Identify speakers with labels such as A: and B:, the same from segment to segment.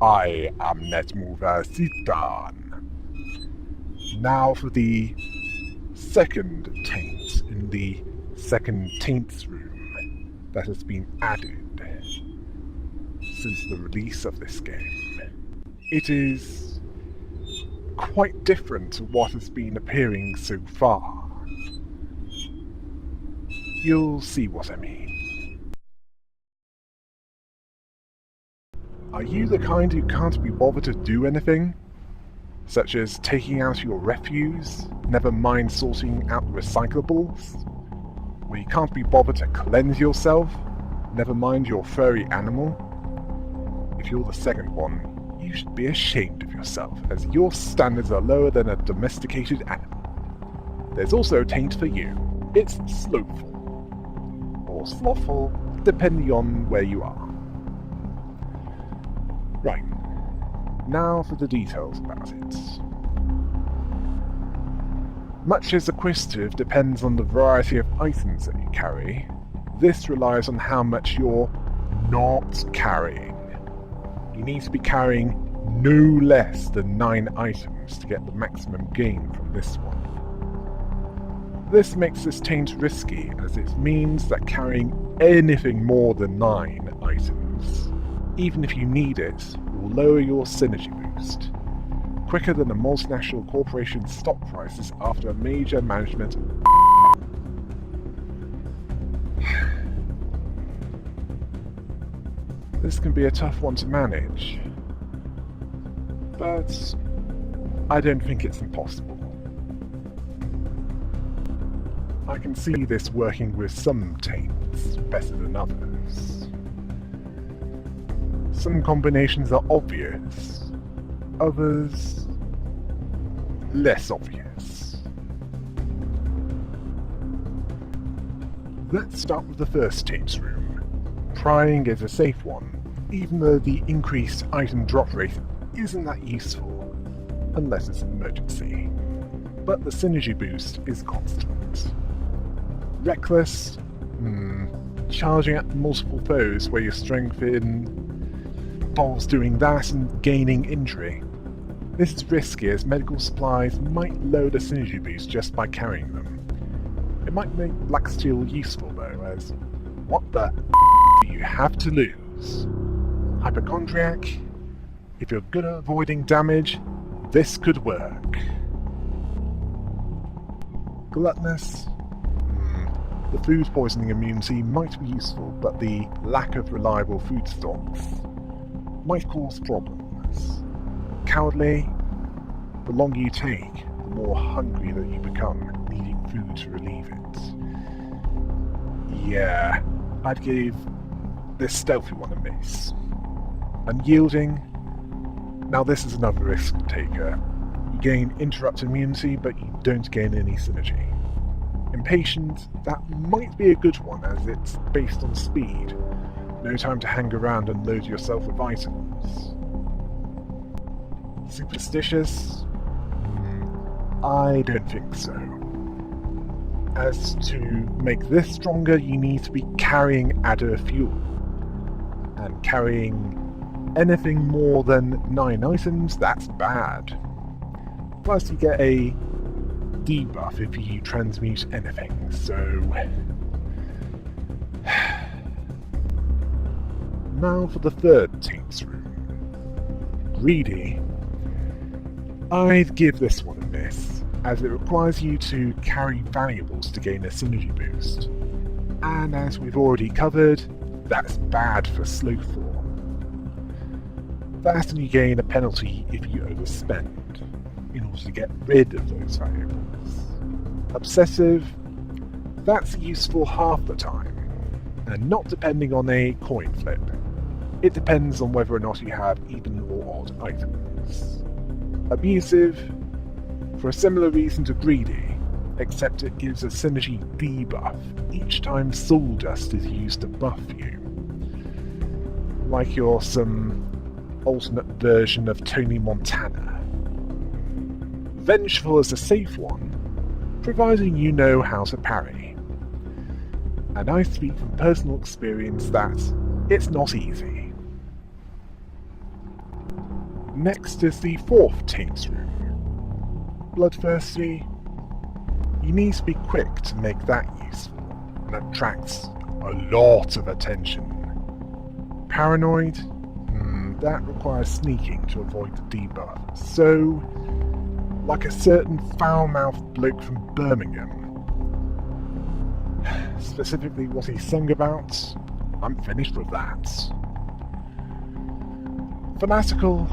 A: I am NetMoverSitan. Now for the second taint in the second Taints room that has been added since the release of this game. It is quite different to what has been appearing so far. You'll see what I mean. Are you the kind who can't be bothered to do anything? Such as taking out your refuse, never mind sorting out the recyclables? Or you can't be bothered to cleanse yourself, never mind your furry animal? If you're the second one, you should be ashamed of yourself, as your standards are lower than a domesticated animal. There's also a taint for you. It's slothful. Or slothful, depending on where you are. Right, now for the details about it. Much as acquisitive depends on the variety of items that you carry, this relies on how much you're not carrying. You need to be carrying no less than 9 items to get the maximum gain from this one. This makes this taint risky, as it means that carrying anything more than 9 items, even if you need it, will lower your synergy boost, quicker than a multinational corporation's stock prices after a major management. This can be a tough one to manage, but I don't think it's impossible. I can see this working with some taints better than others. Some combinations are obvious, others less obvious. Let's start with the first Taints room. Prying is a safe one, even though the increased item drop rate isn't that useful, unless it's an emergency. But the synergy boost is constant. Reckless? Charging at multiple foes where your strength involves doing that and gaining injury. This is risky, as medical supplies might lower the synergy boost just by carrying them. It might make Black Steel useful though, as what the do you have to lose? Hypochondriac? If you're good at avoiding damage, this could work. Gluttonous? The food poisoning immunity might be useful, but the lack of reliable food stocks might cause problems. Cowardly? The longer you take, the more hungry that you become, needing food to relieve it. Yeah, I'd give this stealthy one a miss. Unyielding? Now this is another risk taker. You gain interrupt immunity, but you don't gain any synergy. Impatient? That might be a good one, as it's based on speed. No time to hang around and load yourself with items. Superstitious? I don't think so. As to make this stronger, you need to be carrying adder fuel. And carrying anything more than 9 items, that's bad. Plus you get a debuff if you transmute anything, so... Now for the third Taints room. Greedy. I'd give this one a miss, as it requires you to carry valuables to gain a synergy boost. And as we've already covered, that's bad for Slothful. That and you gain a penalty if you overspend, in order to get rid of those valuables. Obsessive? That's useful half the time, and not depending on a coin flip. It depends on whether or not you have even or odd items. Abusive? For a similar reason to Greedy, except it gives a synergy debuff each time soul dust is used to buff you. Like you're some alternate version of Tony Montana. Vengeful is a safe one, providing you know how to parry. And I speak from personal experience that it's not easy. Next is the fourth Taints room. Bloodthirsty. You need to be quick to make that useful, and attracts a lot of attention. Paranoid. That requires sneaking to avoid the debuff. So, like a certain foul-mouthed bloke from Birmingham. Specifically what he sung about, I'm finished with that. Fanatical.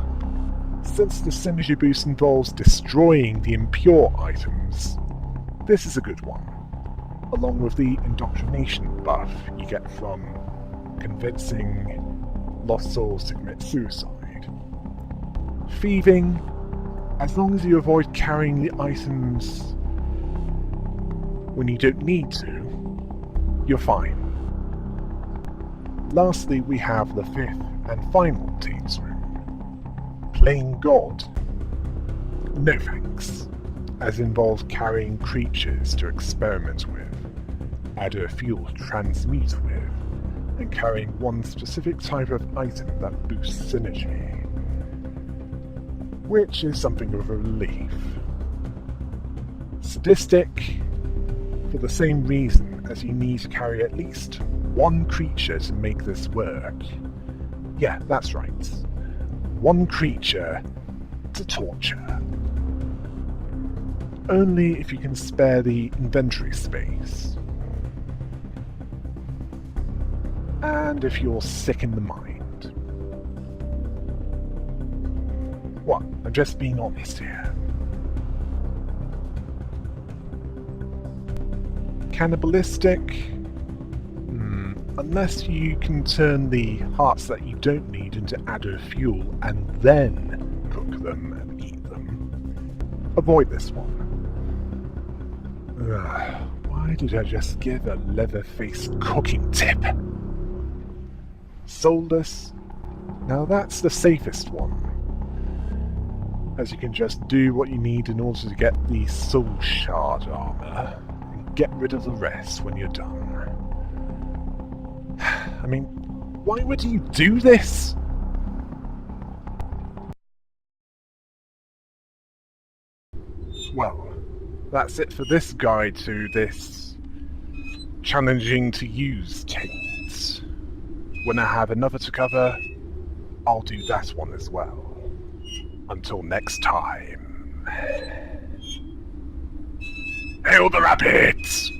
A: Since the synergy boost involves destroying the impure items, this is a good one, along with the indoctrination buff you get from convincing lost souls to commit suicide. Thieving, as long as you avoid carrying the items when you don't need to, you're fine. Lastly, we have the fifth and final Taints room. Playing God? No thanks, as involves carrying creatures to experiment with, add a fuel to transmute with, and carrying one specific type of item that boosts synergy, which is something of a relief. Sadistic, for the same reason as you need to carry at least one creature to make this work. Yeah, that's right. One creature to torture. Only if you can spare the inventory space. And if you're sick in the mind. What? I'm just being honest here. Cannibalistic? Unless you can turn the hearts that you don't need into adder fuel and then cook them and eat them. Avoid this one. Why did I just give a Leatherface cooking tip? Soulless? Now that's the safest one, as you can just do what you need in order to get the Soul Shard armor, and get rid of the rest when you're done. I mean, why would you do this? Well, that's it for this guide to this challenging to use Taints. When I have another to cover, I'll do that one as well. Until next time. Hail the rabbits!